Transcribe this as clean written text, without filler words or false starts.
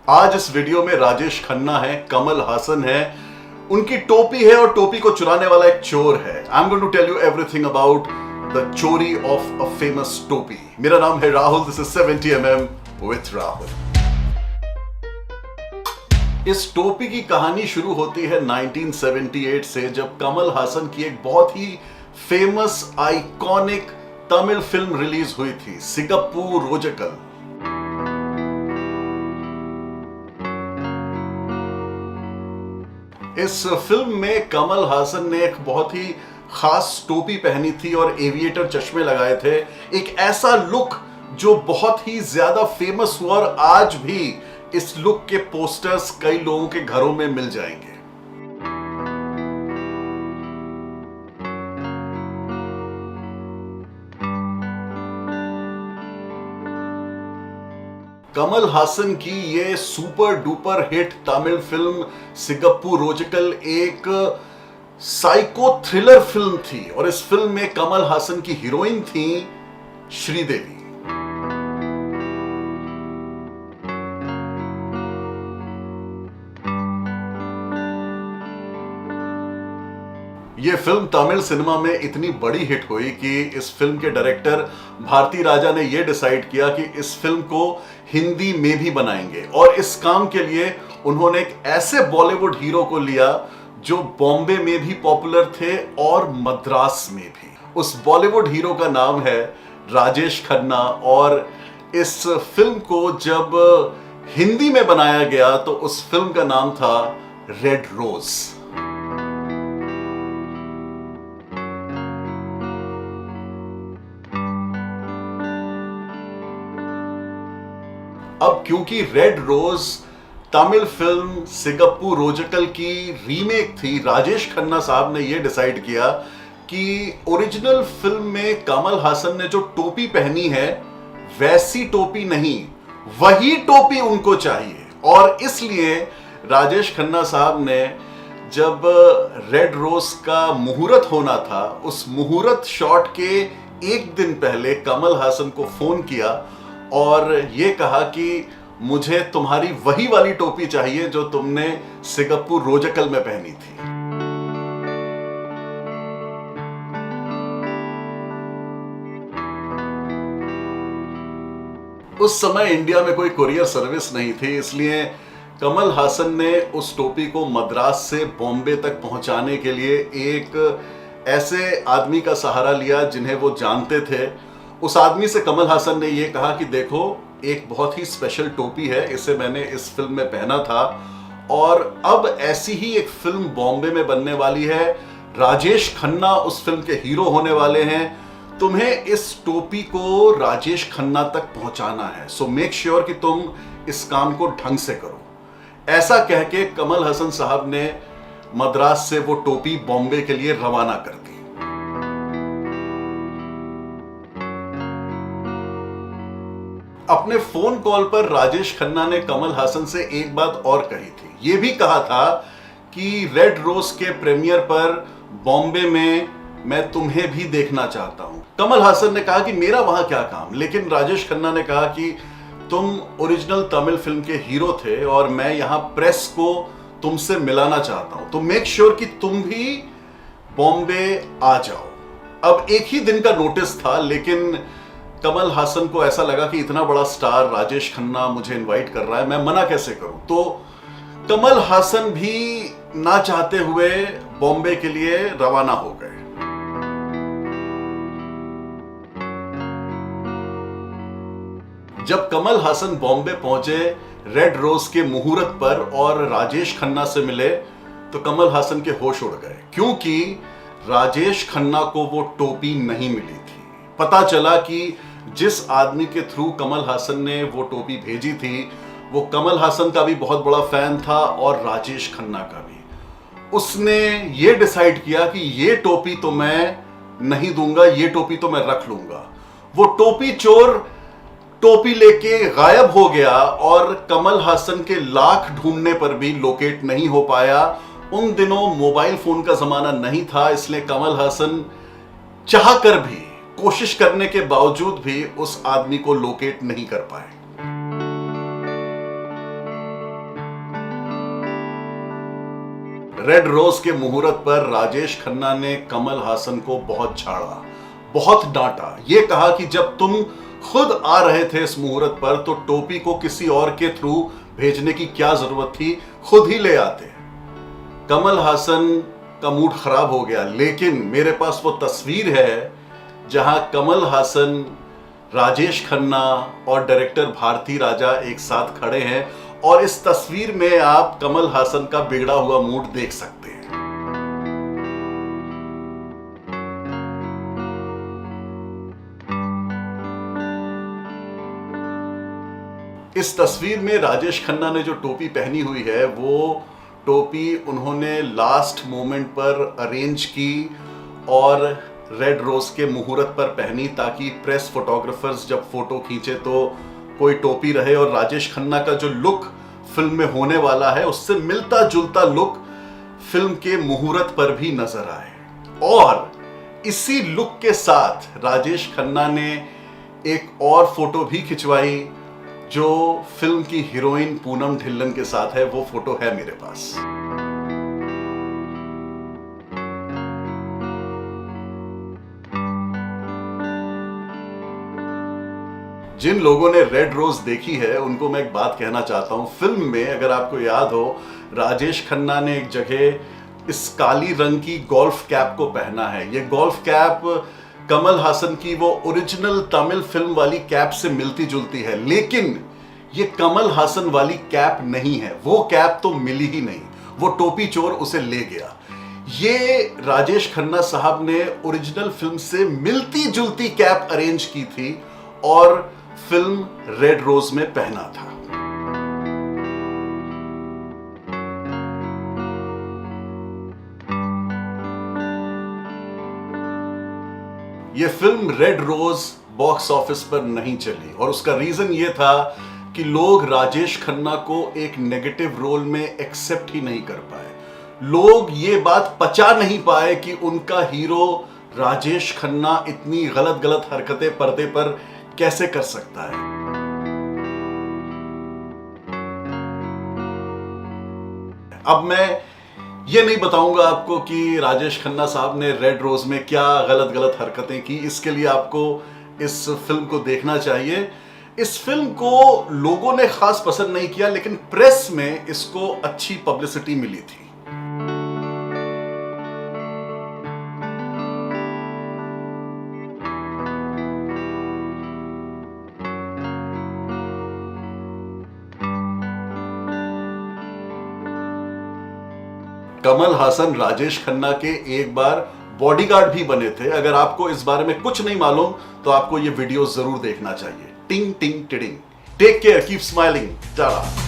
आज इस वीडियो में राजेश खन्ना है, कमल हासन है, उनकी टोपी है और टोपी को चुराने वाला एक चोर है। I am going to tell you everything about the चोरी ऑफ अ फेमस टोपी। मेरा नाम है Rahul, this is 70mm with Rahul. इस टोपी की कहानी शुरू होती है 1978 से, जब कमल हासन की एक बहुत ही famous iconic Tamil film release हुई थी, सिगप्पू रोजकल। इस फिल्म में कमल हासन ने एक बहुत ही खास टोपी पहनी थी और एविएटर चश्मे लगाए थे। एक ऐसा लुक जो बहुत ही ज्यादा फेमस हुआ और आज भी इस लुक के पोस्टर्स कई लोगों के घरों में मिल जाएंगे। कमल हासन की ये super duper hit Tamil film Sigappu Rojakkal एक साइको थ्रिलर फिल्म थी और इस फिल्म में कमल हासन की हीरोइन थी श्रीदेवी। ये फिल्म तमिल सिनेमा में इतनी बड़ी हिट हुई कि इस फिल्म के डायरेक्टर भारती राजा ने यह डिसाइड किया कि इस फिल्म को हिंदी में भी बनाएंगे और इस काम के लिए उन्होंने एक ऐसे बॉलीवुड हीरो को लिया जो बॉम्बे में भी पॉपुलर थे और मद्रास में भी। उस बॉलीवुड हीरो का नाम है राजेश खन्ना और इस फिल्म को जब हिंदी में बनाया गया तो उस फिल्म का नाम था रेड रोज। अब क्योंकि red rose Tamil film Sigappu Rojakkal की रीमेक थी, राजेश खन्ना साहब ने यह डिसाइड किया कि ओरिजिनल फिल्म में कमल हासन ने जो टोपी पहनी है वैसी टोपी नहीं, वही टोपी उनको चाहिए। और इसलिए राजेश खन्ना साहब ने जब रेड रोज का मुहूर्त होना था, उस मुहूर्त शॉट के एक दिन पहले कमल हासन को फोन किया और ये कहा कि मुझे तुम्हारी वही वाली टोपी चाहिए जो तुमने सिगप्पू रोजकल में पहनी थी। उस समय इंडिया में कोई कुरियर सर्विस नहीं थी, इसलिए कमल हासन ने उस टोपी को मद्रास से बॉम्बे तक पहुंचाने के लिए एक ऐसे आदमी का सहारा लिया जिन्हें वो जानते थे। उस आदमी से कमल हासन ने यह कहा कि देखो, एक बहुत ही स्पेशल टोपी है, इसे मैंने इस फिल्म में पहना था और अब ऐसी ही एक फिल्म बॉम्बे में बनने वाली है, राजेश खन्ना उस फिल्म के हीरो होने वाले हैं, तुम्हें इस टोपी को राजेश खन्ना तक पहुंचाना है, सो मेक श्योर कि तुम इस काम को ढंग से करो। ऐसा कह के कमल हासन साहब ने मद्रास से वो टोपी बॉम्बे के लिए रवाना कर दी। अपने फोन कॉल पर राजेश खन्ना ने कमल हासन से एक बात और कही थी। यह भी कहा था कि रेड रोज के प्रीमियर पर बॉम्बे में मैं तुम्हें भी देखना चाहता हूं। कमल हासन ने कहा कि मेरा वहां क्या काम, लेकिन राजेश खन्ना ने कहा कि तुम ओरिजिनल तमिल फिल्म के हीरो थे और मैं यहां प्रेस को तुमसे मिलाना चाहता हूं, तो मेक श्योर कि तुम भी बॉम्बे आ जाओ। अब एक ही दिन का नोटिस था, लेकिन कमल हासन को ऐसा लगा कि इतना बड़ा स्टार राजेश खन्ना मुझे इनवाइट कर रहा है, मैं मना कैसे करूं। तो कमल हासन भी ना चाहते हुए बॉम्बे के लिए रवाना हो गए। जब कमल हासन बॉम्बे पहुंचे रेड रोज के मुहूर्त पर और राजेश खन्ना से मिले तो कमल हासन के होश उड़ गए, क्योंकि राजेश खन्ना को वो टोपी नहीं मिली थी। पता चला कि जिस आदमी के थ्रू कमल हासन ने वो टोपी भेजी थी वो कमल हासन का भी बहुत बड़ा फैन था और राजेश खन्ना का भी। उसने ये डिसाइड किया कि ये टोपी तो मैं नहीं दूंगा, ये टोपी तो मैं रख लूंगा। वो टोपी चोर टोपी लेके गायब हो गया और कमल हासन के लाख ढूंढने पर भी लोकेट नहीं हो पाया। उन दिनों मोबाइल फोन का जमाना नहीं था, इसलिए कमल हासन चाहकर भी, कोशिश करने के बावजूद भी उस आदमी को लोकेट नहीं कर पाए। रेड रोज के मुहूर्त पर राजेश खन्ना ने कमल हासन को बहुत झाड़ा, बहुत डांटा। यह कहा कि जब तुम खुद आ रहे थे इस मुहूर्त पर तो टोपी को किसी और के थ्रू भेजने की क्या जरूरत थी, खुद ही ले आते। कमल हासन का मूड खराब हो गया, लेकिन मेरे पास वो तस्वीर है जहां कमल हासन, राजेश खन्ना और डायरेक्टर भारती राजा एक साथ खड़े हैं और इस तस्वीर में आप कमल हासन का बिगड़ा हुआ मूड देख सकते हैं। इस तस्वीर में राजेश खन्ना ने जो टोपी पहनी हुई है वो टोपी उन्होंने लास्ट मोमेंट पर अरेंज की और रेड रोज के मुहूर्त पर पहनी ताकि प्रेस फोटोग्राफर्स जब फोटो खींचे तो कोई टोपी रहे और राजेश खन्ना का जो लुक फिल्म में होने वाला है उससे मिलता जुलता लुक फिल्म के मुहूर्त पर भी नजर आए। और इसी लुक के साथ राजेश खन्ना ने एक और फोटो भी खिंचवाई जो फिल्म की हीरोइन पूनम ढिल्लन के साथ है। वो फोटो है मेरे पास। जिन लोगों ने रेड रोज देखी है उनको मैं एक बात कहना चाहता हूं। फिल्म में अगर आपको याद हो, राजेश खन्ना ने एक जगह इस काली रंग की गोल्फ कैप को पहना है। ये गोल्फ कैप कमल हासन की वो ओरिजिनल तमिल फिल्म वाली कैप से मिलती जुलती है, लेकिन ये कमल हासन वाली कैप नहीं है। वो कैप तो मिली ही नहीं, वो टोपी चोर उसे ले गया। ये राजेश खन्ना साहब ने ओरिजिनल फिल्म से मिलती जुलती कैप अरेंज की थी और फिल्म रेड रोज में पहना था। यह film red rose box office पर नहीं चली और उसका रीजन यह था कि लोग राजेश खन्ना को एक नेगेटिव रोल में एक्सेप्ट ही नहीं कर पाए। लोग ये बात पचा नहीं पाए कि उनका हीरो राजेश खन्ना इतनी गलत गलत हरकतें पर्दे पर कैसे कर सकता है। अब मैं ये नहीं बताऊंगा आपको कि राजेश खन्ना साहब ने रेड रोज में क्या गलत गलत हरकतें की। इसके लिए आपको इस फिल्म को देखना चाहिए। इस फिल्म को लोगों ने खास पसंद नहीं किया, लेकिन प्रेस में इसको अच्छी पब्लिसिटी मिली थी। कमल हासन राजेश खन्ना के एक बार बॉडीगार्ड भी बने थे। अगर आपको इस बारे में कुछ नहीं मालूम तो आपको यह वीडियो जरूर देखना चाहिए। टिंग टिंग टिडिंग। Take care, keep smiling. Tata.